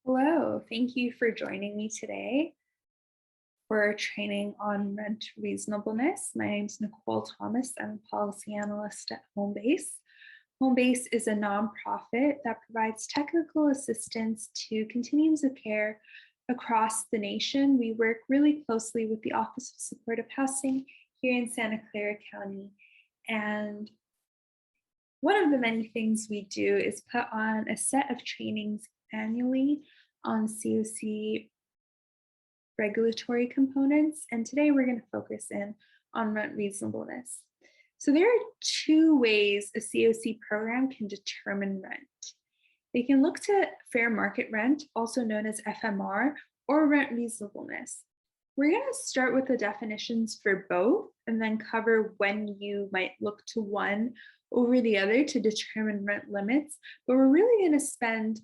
Hello, thank you for joining me today for our training on rent reasonableness. My name is Nicole Thomas. I'm a policy analyst at Homebase. Homebase is a nonprofit that provides technical assistance to continuums of care across the nation. We work really closely with the Office of Supportive Housing here in Santa Clara County. And one of the many things we do is put on a set of trainings annually on COC regulatory components. And today we're going to focus in on rent reasonableness. So there are two ways a COC program can determine rent. They can look to fair market rent, also known as FMR, or rent reasonableness. We're going to start with the definitions for both and then cover when you might look to one over the other to determine rent limits. But we're really going to spend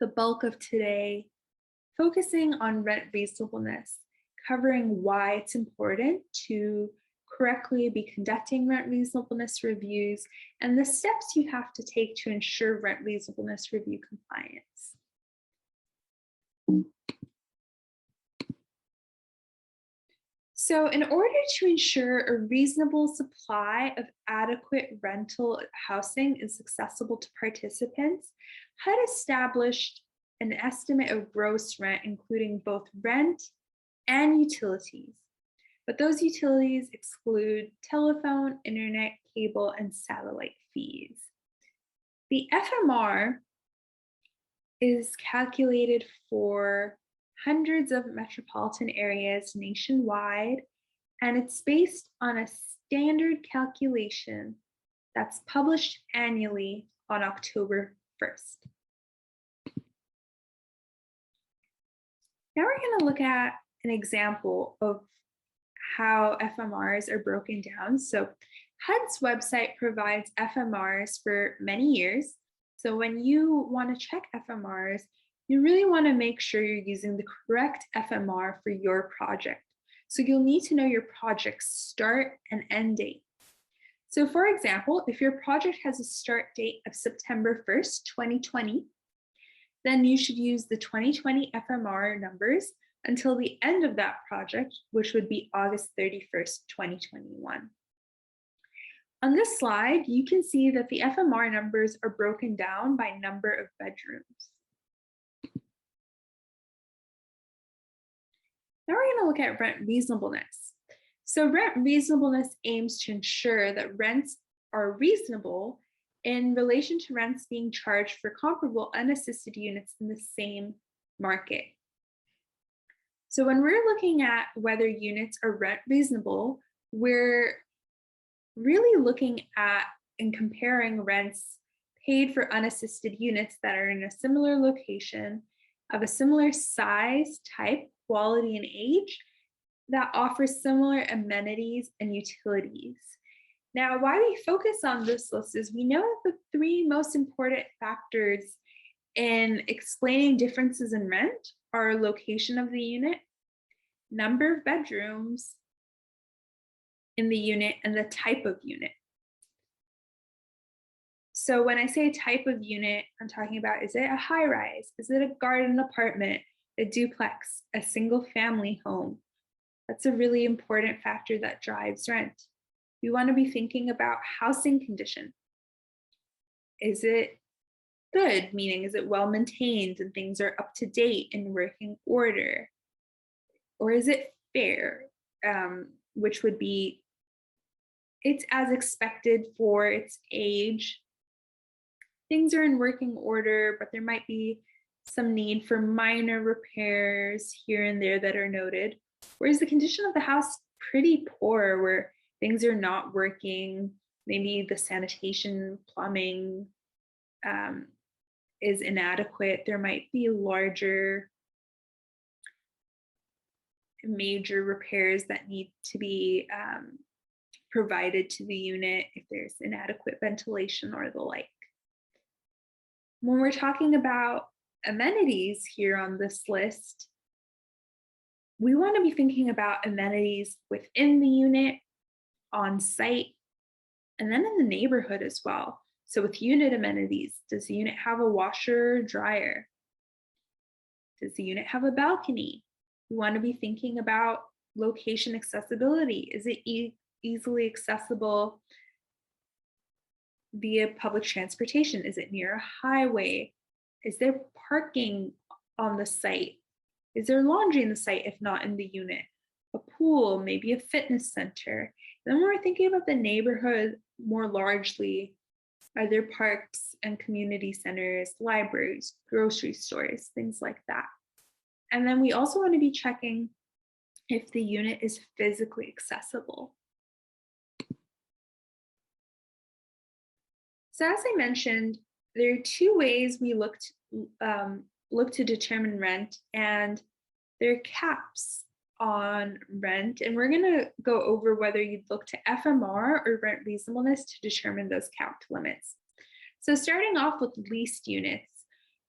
the bulk of today focusing on rent reasonableness, covering why it's important to correctly be conducting rent reasonableness reviews and the steps you have to take to ensure rent reasonableness review compliance. So in order to ensure a reasonable supply of adequate rental housing is accessible to participants, HUD established an estimate of gross rent, including both rent and utilities. But those utilities exclude telephone, internet, cable, and satellite fees. The FMR is calculated for hundreds of metropolitan areas nationwide, and it's based on a standard calculation that's published annually on October 1st. Now we're going to look at an example of how FMRs are broken down. So HUD's website provides FMRs for many years. So when you want to check FMRs, you really want to make sure you're using the correct FMR for your project. So you'll need to know your project's start and end date. So for example, if your project has a start date of September 1st, 2020, then you should use the 2020 FMR numbers until the end of that project, which would be August 31st, 2021. On this slide, you can see that the FMR numbers are broken down by number of bedrooms. Now we're going to look at rent reasonableness. So rent reasonableness aims to ensure that rents are reasonable in relation to rents being charged for comparable unassisted units in the same market. So when we're looking at whether units are rent reasonable, we're really looking at and comparing rents paid for unassisted units that are in a similar location of a similar size, type, quality, and age that offer similar amenities and utilities. Now, why we focus on this list is we know that the three most important factors in explaining differences in rent are location of the unit, number of bedrooms in the unit, and the type of unit. So when I say type of unit, I'm talking about, is it a high rise? Is it a garden apartment, a duplex, a single family home? That's a really important factor that drives rent. We want to be thinking about housing condition. Is it good, meaning is it well maintained and things are up to date in working order? Or is it fair, which would be it's as expected for its age. Things are in working order, but there might be some need for minor repairs here and there that are noted. Whereas the condition of the house pretty poor, where things are not working, maybe the sanitation, plumbing is inadequate. There might be larger, major repairs that need to be provided to the unit if there's inadequate ventilation or the like. When we're talking about amenities here on this list, we want to be thinking about amenities within the unit, on site, and then in the neighborhood as well. So with unit amenities, does the unit have a washer or dryer? Does the unit have a balcony? We want to be thinking about location accessibility. Is it easily accessible via public transportation? Is it near a highway? Is there parking on the site? Is there laundry in the site if not in the unit? A pool, maybe a fitness center. Then we're thinking about the neighborhood more largely. Are there parks and community centers, libraries, grocery stores, things like that? And then we also want to be checking if the unit is physically accessible. So as I mentioned, there are two ways we look to determine rent, and there are caps on rent. And we're going to go over whether you'd look to FMR or rent reasonableness to determine those capped limits. So starting off with leased units.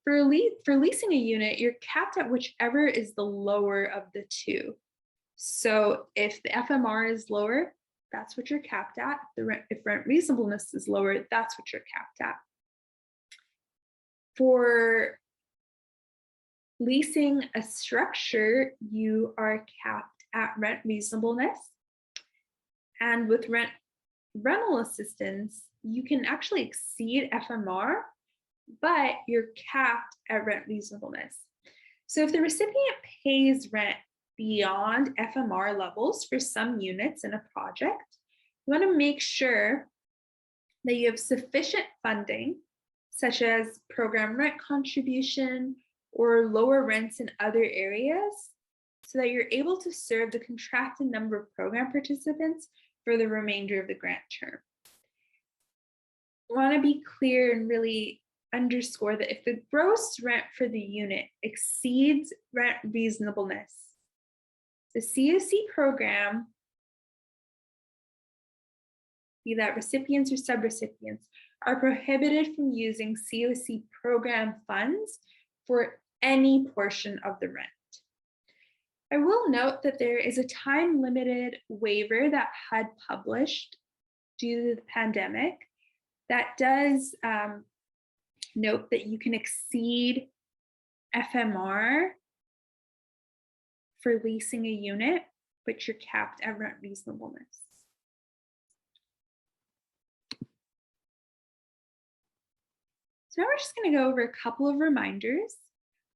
For leasing a unit, you're capped at whichever is the lower of the two. So if the FMR is lower, that's what you're capped at. If rent reasonableness is lower, that's what you're capped at. For leasing a structure, you are capped at rent reasonableness. And with rental assistance, you can actually exceed FMR, but you're capped at rent reasonableness. So if the recipient pays rent beyond FMR levels for some units in a project, you want to make sure that you have sufficient funding, such as program rent contribution or lower rents in other areas, so that you're able to serve the contracted number of program participants for the remainder of the grant term. I want to be clear and really underscore that if the gross rent for the unit exceeds rent reasonableness, the COC program, be that recipients or subrecipients, are prohibited from using COC program funds for any portion of the rent. I will note that there is a time-limited waiver that HUD published due to the pandemic that does note that you can exceed FMR for leasing a unit, but you're capped at rent reasonableness. So now we're just going to go over a couple of reminders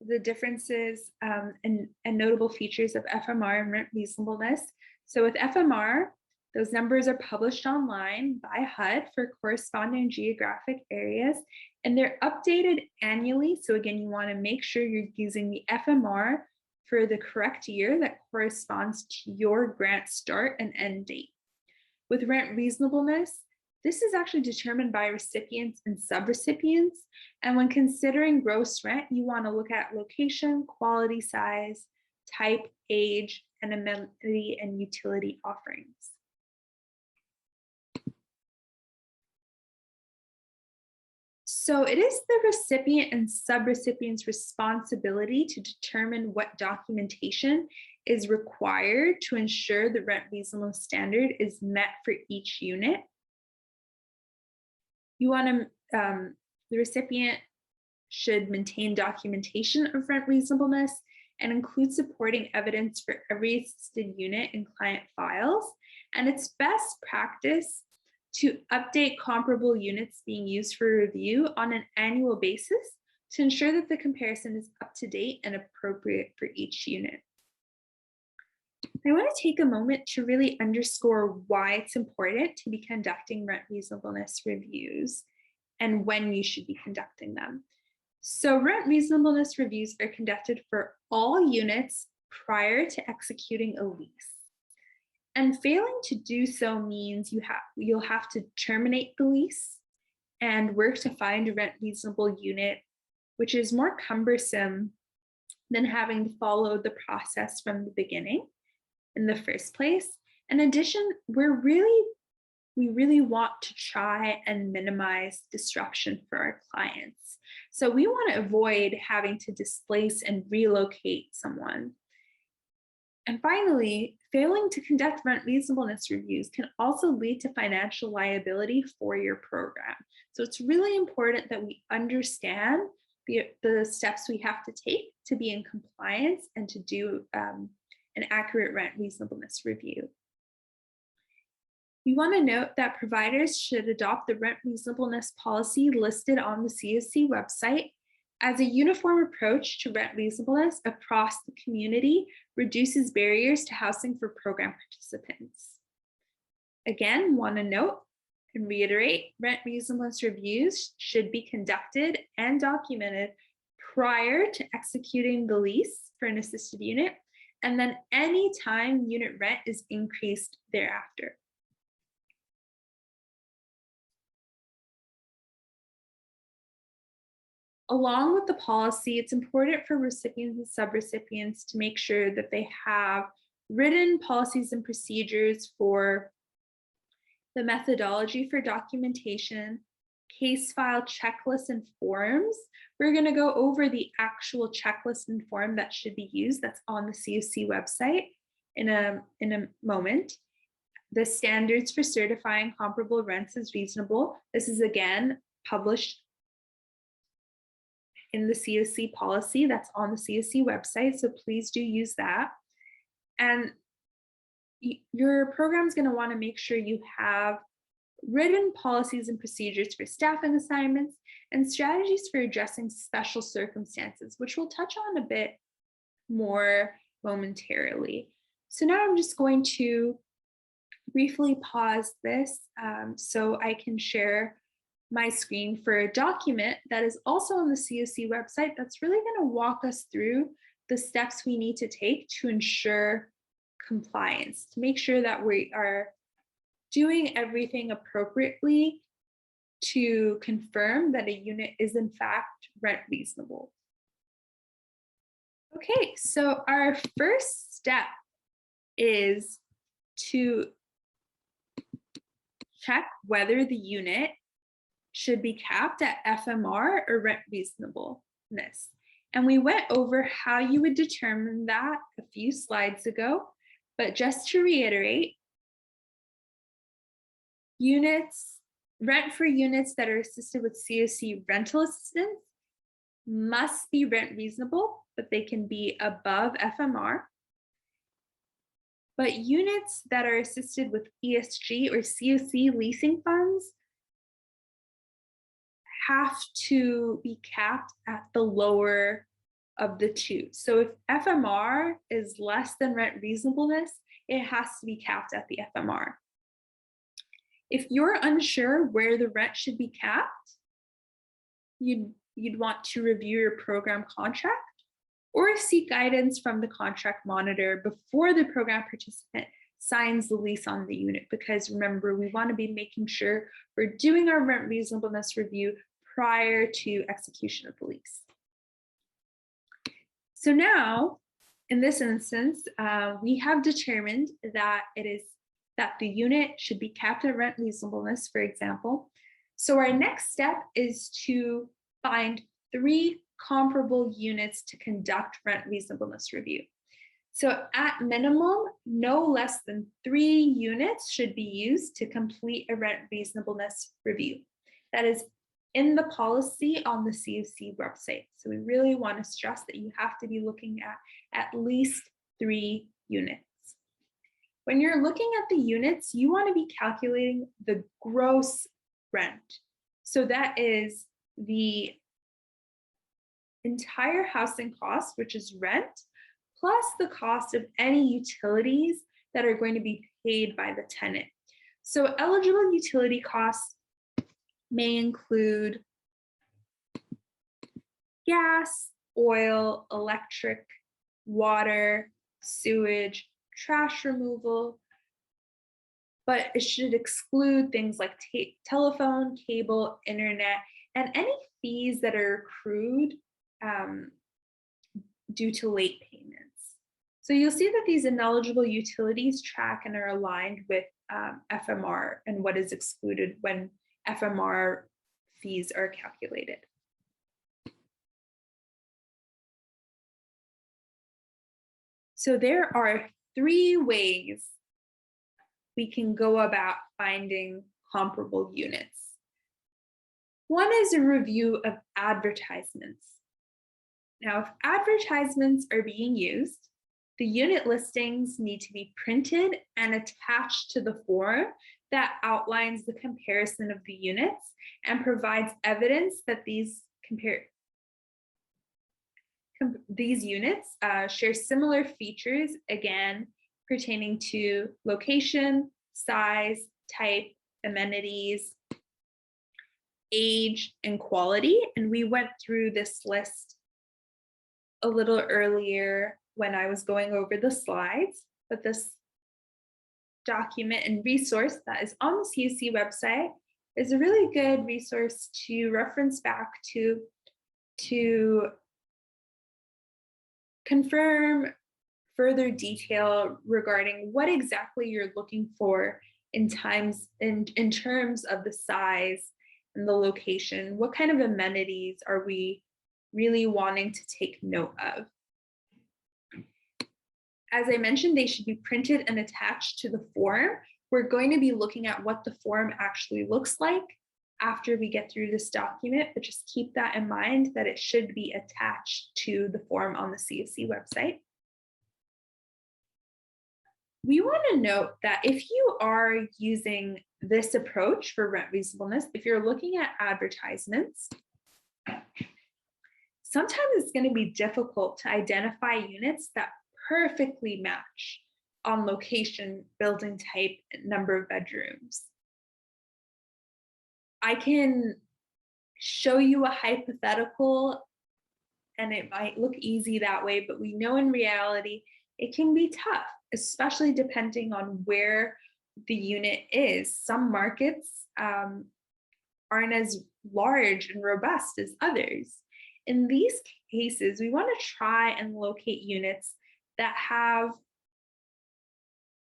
of the differences and notable features of FMR and rent reasonableness. So with FMR, those numbers are published online by HUD for corresponding geographic areas, and they're updated annually. So again, you want to make sure you're using the FMR for the correct year that corresponds to your grant start and end date. With rent reasonableness, this is actually determined by recipients and subrecipients. And when considering gross rent, you want to look at location, quality, size, type, age, and amenity and utility offerings. So it is the recipient and subrecipient's responsibility to determine what documentation is required to ensure the rent reasonableness standard is met for each unit. The recipient should maintain documentation of rent reasonableness and include supporting evidence for every assisted unit in client files. And it's best practice to update comparable units being used for review on an annual basis to ensure that the comparison is up to date and appropriate for each unit. I want to take a moment to really underscore why it's important to be conducting rent reasonableness reviews and when you should be conducting them. So rent reasonableness reviews are conducted for all units prior to executing a lease. And failing to do so means you'll have to terminate the lease and work to find a rent reasonable unit, which is more cumbersome than having to follow the process from the beginning in the first place. In addition, we really want to try and minimize disruption for our clients. So we want to avoid having to displace and relocate someone. And finally, failing to conduct rent reasonableness reviews can also lead to financial liability for your program. So it's really important that we understand the steps we have to take to be in compliance and to do an accurate rent reasonableness review. We want to note that providers should adopt the rent reasonableness policy listed on the CSC website, as a uniform approach to rent reasonableness across the community reduces barriers to housing for program participants. Again, want to note and reiterate, rent reasonableness reviews should be conducted and documented prior to executing the lease for an assisted unit, and then any time unit rent is increased thereafter. Along with the policy, it's important for recipients and subrecipients to make sure that they have written policies and procedures for the methodology for documentation, case file checklists and forms. We're going to go over the actual checklist and form that should be used. That's on the CSC website in a moment. The standards for certifying comparable rents as reasonable. This is again published in the CSC policy that's on the CSC website, so please do use that. And your program is going to want to make sure you have written policies and procedures for staffing assignments and strategies for addressing special circumstances, which we'll touch on a bit more momentarily. So now I'm just going to briefly pause this so I can share my screen for a document that is also on the CSC website that's really going to walk us through the steps we need to take to ensure compliance, to make sure that we are doing everything appropriately to confirm that a unit is in fact rent reasonable. Okay, so our first step is to check whether the unit should be capped at FMR or rent reasonableness. And we went over how you would determine that a few slides ago, but just to reiterate, rent for units that are assisted with CSC rental assistance must be rent reasonable, but they can be above FMR. But units that are assisted with ESG or CSC leasing funds have to be capped at the lower of the two. So if FMR is less than rent reasonableness, it has to be capped at the FMR. If you're unsure where the rent should be capped, you'd want to review your program contract or seek guidance from the contract monitor before the program participant signs the lease on the unit, because remember, we want to be making sure we're doing our rent reasonableness review prior to execution of the lease. So now, in this instance, we have determined that the unit should be capped at rent reasonableness, for example. So our next step is to find 3 comparable units to conduct rent reasonableness review. So at minimum, no less than 3 units should be used to complete a rent reasonableness review. That is in the policy on the CSC website. So we really want to stress that you have to be looking at least 3 units. When you're looking at the units, you want to be calculating the gross rent. So that is the entire housing cost, which is rent, plus the cost of any utilities that are going to be paid by the tenant. So eligible utility costs may include gas, oil, electric, water, sewage, trash removal, but it should exclude things like telephone, cable, internet, and any fees that are accrued due to late payments. So you'll see that these ineligible utilities track and are aligned with FMR and what is excluded when FMR fees are calculated. So there are 3 ways we can go about finding comparable units. One is a review of advertisements. Now, if advertisements are being used, the unit listings need to be printed and attached to the form that outlines the comparison of the units and provides evidence that these units share similar features, again, pertaining to location, size, type, amenities, age, and quality. And we went through this list a little earlier when I was going over the slides, but this document and resource that is on the SCC website is a really good resource to reference back to confirm further detail regarding what exactly you're looking for in terms of the size and the location. What kind of amenities are we really wanting to take note of? As I mentioned, they should be printed and attached to the form. We're going to be looking at what the form actually looks like after we get through this document, but just keep that in mind that it should be attached to the form on the CSC website. We want to note that if you are using this approach for rent reasonableness, if you're looking at advertisements, sometimes it's going to be difficult to identify units that perfectly match on location, building type, and number of bedrooms. I can show you a hypothetical and it might look easy that way, but we know in reality it can be tough, especially depending on where the unit is. Some markets aren't as large and robust as others. In these cases, we want to try and locate units that have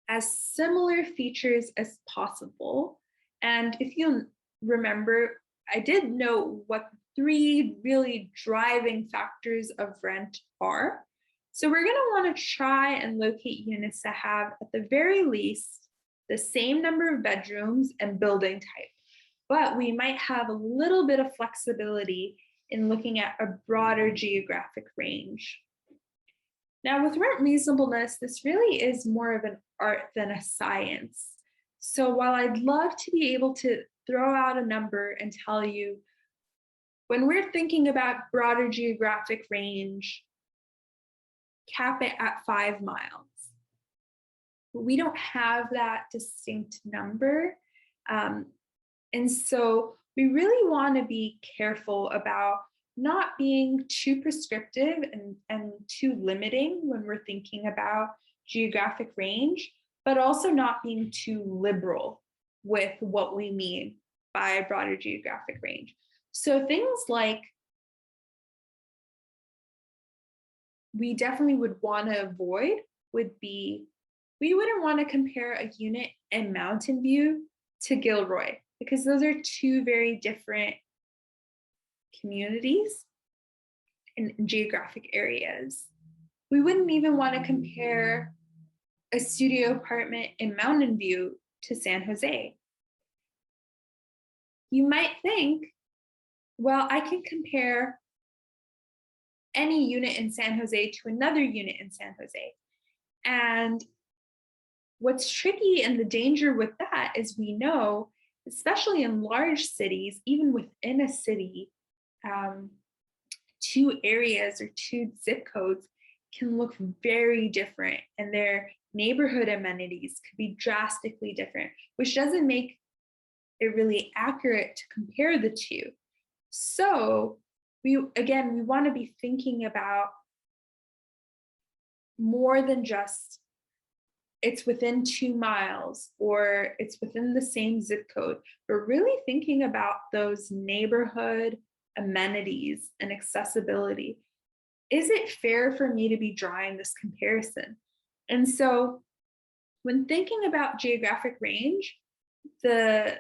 as similar features as possible. And if you remember, I did note what 3 really driving factors of rent are. So we're going to want to try and locate units that have, at the very least, the same number of bedrooms and building type. But we might have a little bit of flexibility in looking at a broader geographic range. Now, with rent reasonableness, this really is more of an art than a science. So while I'd love to be able to throw out a number and tell you, when we're thinking about broader geographic range, cap it at 5 miles. But we don't have that distinct number. And so we really want to be careful about not being too prescriptive and too limiting when we're thinking about geographic range, but also not being too liberal with what we mean by a broader geographic range. So things like we definitely would want to avoid would be, we wouldn't want to compare a unit in Mountain View to Gilroy, because those are 2 very different communities in geographic areas. We wouldn't even want to compare a studio apartment in Mountain View to San Jose. You might think, well, I can compare any unit in San Jose to another unit in San Jose. And what's tricky and the danger with that is we know, especially in large cities, even within a city, 2 areas or 2 zip codes can look very different, and their neighborhood amenities could be drastically different, which doesn't make it really accurate to compare the 2. So we want to be thinking about more than just it's within 2 miles or it's within the same zip code, but really thinking about those neighborhood amenities and accessibility. Is it fair for me to be drawing this comparison? And so when thinking about geographic range, the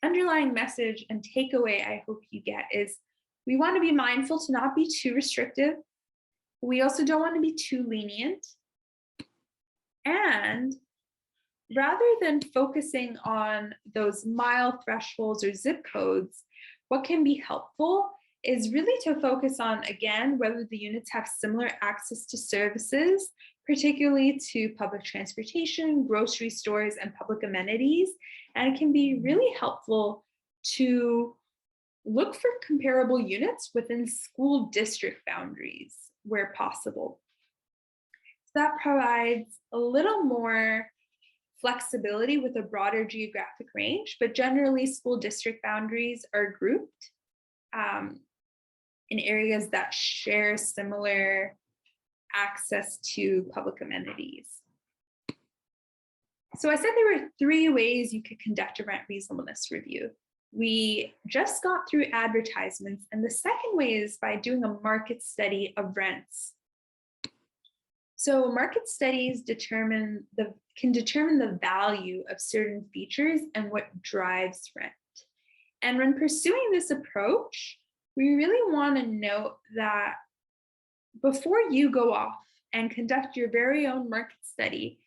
underlying message and takeaway I hope you get is we want to be mindful to not be too restrictive. We also don't want to be too lenient. And rather than focusing on those mile thresholds or zip codes, what can be helpful is really to focus on, again, whether the units have similar access to services, particularly to public transportation, grocery stores, and public amenities. And it can be really helpful to look for comparable units within school district boundaries where possible. So that provides a little more flexibility with a broader geographic range, but generally school district boundaries are grouped in areas that share similar access to public amenities. So I said there were 3 ways you could conduct a rent reasonableness review. We just got through advertisements, and the second way is by doing a market study of rents. So market studies can determine the value of certain features and what drives rent. And when pursuing this approach, we really want to note that before you go off and conduct your very own market study,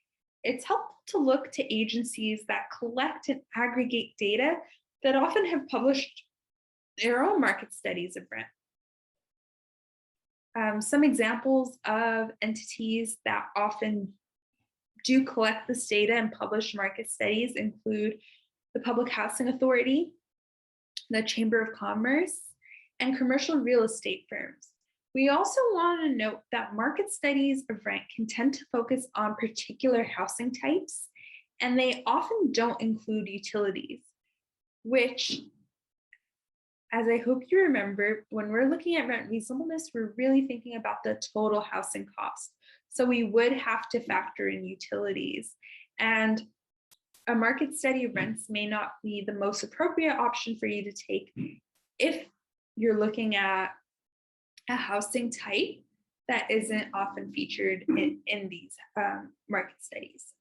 it's helpful to look to agencies that collect and aggregate data that often have published their own market studies of rent. Some examples of entities that often do collect this data and publish market studies include the Public Housing Authority, the Chamber of Commerce, and commercial real estate firms. We also want to note that market studies of rent can tend to focus on particular housing types, and they often don't include utilities, which, as I hope you remember, when we're looking at rent reasonableness, we're really thinking about the total housing cost. So we would have to factor in utilities. And a market study of rents may not be the most appropriate option for you to take if you're looking at a housing type that isn't often featured in these market studies.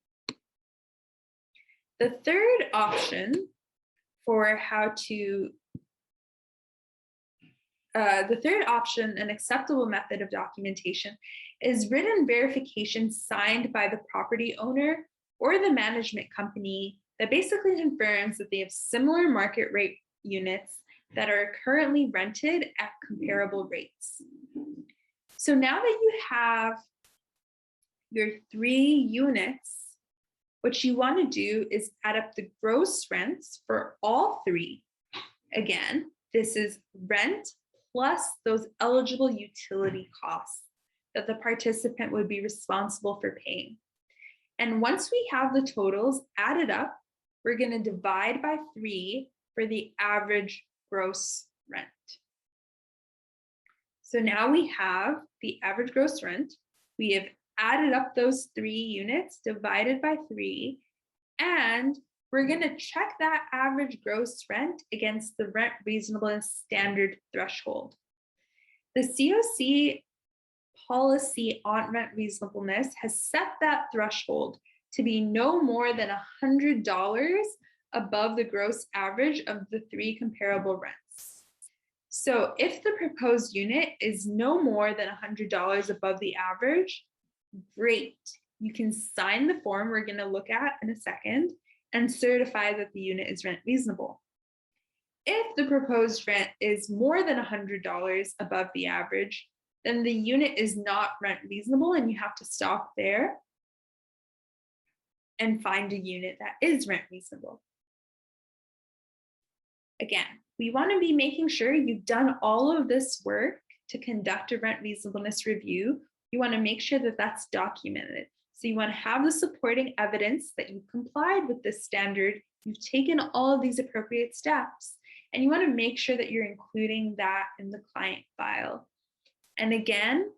The third option for how to the third option, an acceptable method of documentation, is written verification signed by the property owner or the management company that basically confirms that they have similar market rate units that are currently rented at comparable rates. So now that you have your 3 units, what you want to do is add up the gross rents for all 3. Again, this is rent plus those eligible utility costs that the participant would be responsible for paying. And once we have the totals added up, we're going to divide by 3 for the average gross rent. So now we have the average gross rent. We have added up those 3 units divided by 3, and we're going to check that average gross rent against the rent reasonableness standard threshold. The COC policy on rent reasonableness has set that threshold to be no more than $100 above the gross average of the 3 comparable rents. So if the proposed unit is no more than $100 above the average, great. You can sign the form we're going to look at in a second and certify that the unit is rent reasonable. If the proposed rent is more than $100 above the average, then the unit is not rent reasonable and you have to stop there and find a unit that is rent reasonable. Again, we want to be making sure you've done all of this work to conduct a rent reasonableness review. You want to make sure that that's documented. So you want to have the supporting evidence that you've complied with this standard, you've taken all of these appropriate steps, and you want to make sure that you're including that in the client file. And again,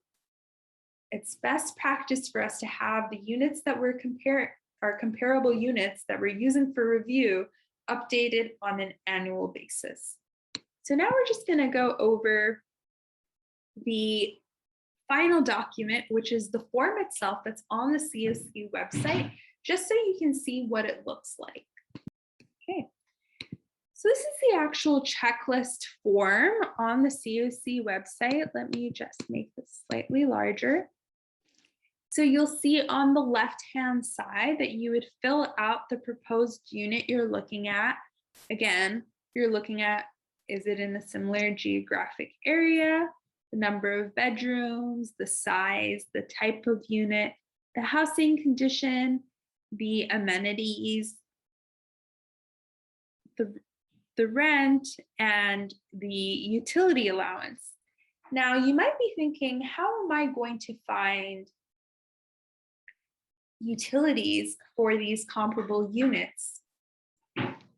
it's best practice for us to have the units that we're comparable units that we're using for review updated on an annual basis. So now we're just going to go over the final document, which is the form itself that's on the COC website, just so you can see what it looks like. Okay, so this is the actual checklist form on the COC website. Let me just make this slightly larger. So you'll see on the left-hand side that you would fill out the proposed unit you're looking at. Again, you're looking at, is it in a similar geographic area, the number of bedrooms, the size, the type of unit, the housing condition, the amenities, the rent, and the utility allowance. Now, you might be thinking, how am I going to find utilities for these comparable units?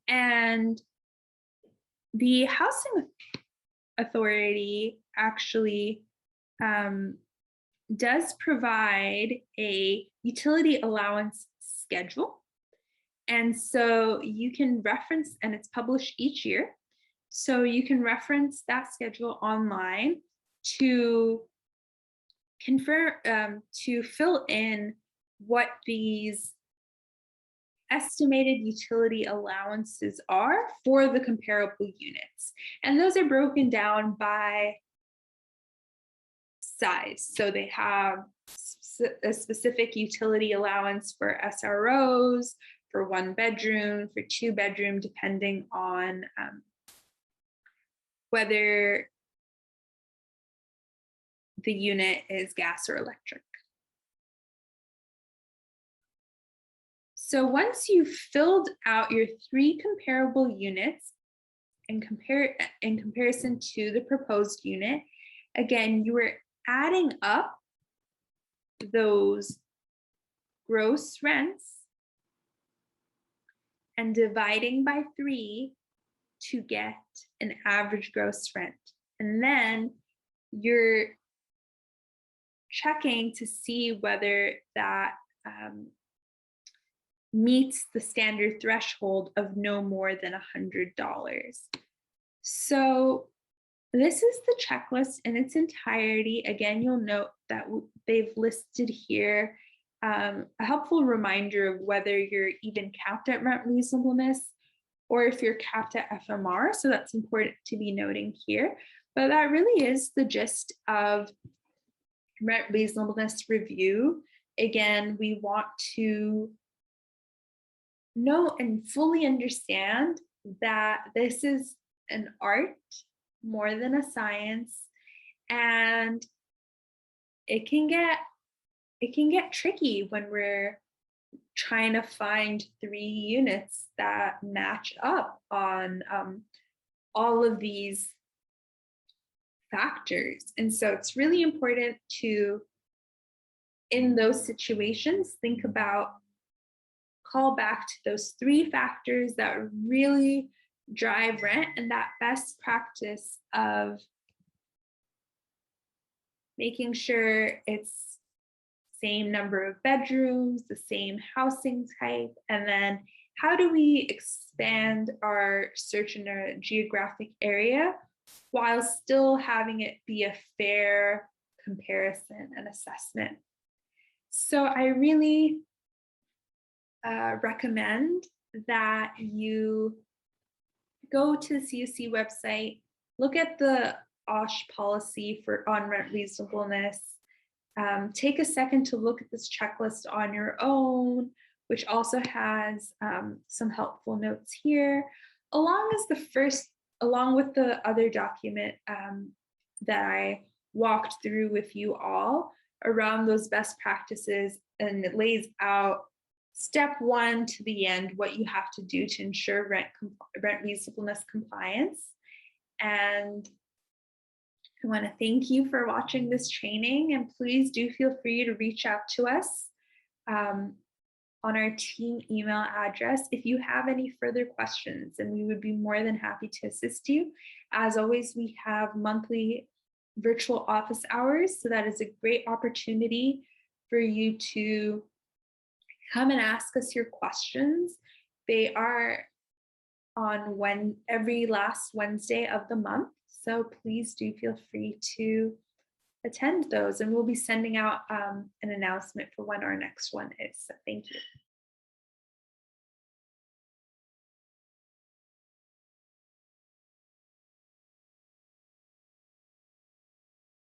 And the housing authority actually does provide a utility allowance schedule. And so you can reference, and it's published each year. So you can reference that schedule online to confirm, to fill in what these estimated utility allowances are for the comparable units. And those are broken down by size. So they have a specific utility allowance for SROs, for 1 bedroom, for 2 bedroom, depending on whether the unit is gas or electric. So once you've filled out your 3 comparable units in comparison to the proposed unit, again, you are adding up those gross rents and dividing by 3 to get an average gross rent. And then you're checking to see whether that meets the standard threshold of no more than $100. So this is the checklist in its entirety. Again, you'll note that they've listed here a helpful reminder of whether you're even capped at rent reasonableness or if you're capped at FMR. So that's important to be noting here. But that really is the gist of rent reasonableness review. Again, we want to know and fully understand that this is an art more than a science, and it can get tricky when we're trying to find 3 units that match up on all of these factors. And so it's really important to, in those situations, call back to those 3 factors that really drive rent, and that best practice of making sure it's same number of bedrooms, the same housing type, and then how do we expand our search in a geographic area while still having it be a fair comparison and assessment. So I really recommend that you go to the CSC website, look at the OSH policy on rent reasonableness, take a second to look at this checklist on your own, which also has some helpful notes here, along with the other document that I walked through with you all around those best practices, and it lays out step 1 to the end, what you have to do to ensure rent reasonableness compliance. And I want to thank you for watching this training, and please do feel free to reach out to us on our team email address if you have any further questions, and we would be more than happy to assist you. As always, we have monthly virtual office hours, so that is a great opportunity for you to come and ask us your questions. They are on every last Wednesday of the month, so please do feel free to attend those, and we'll be sending out an announcement for when our next one is. So thank you.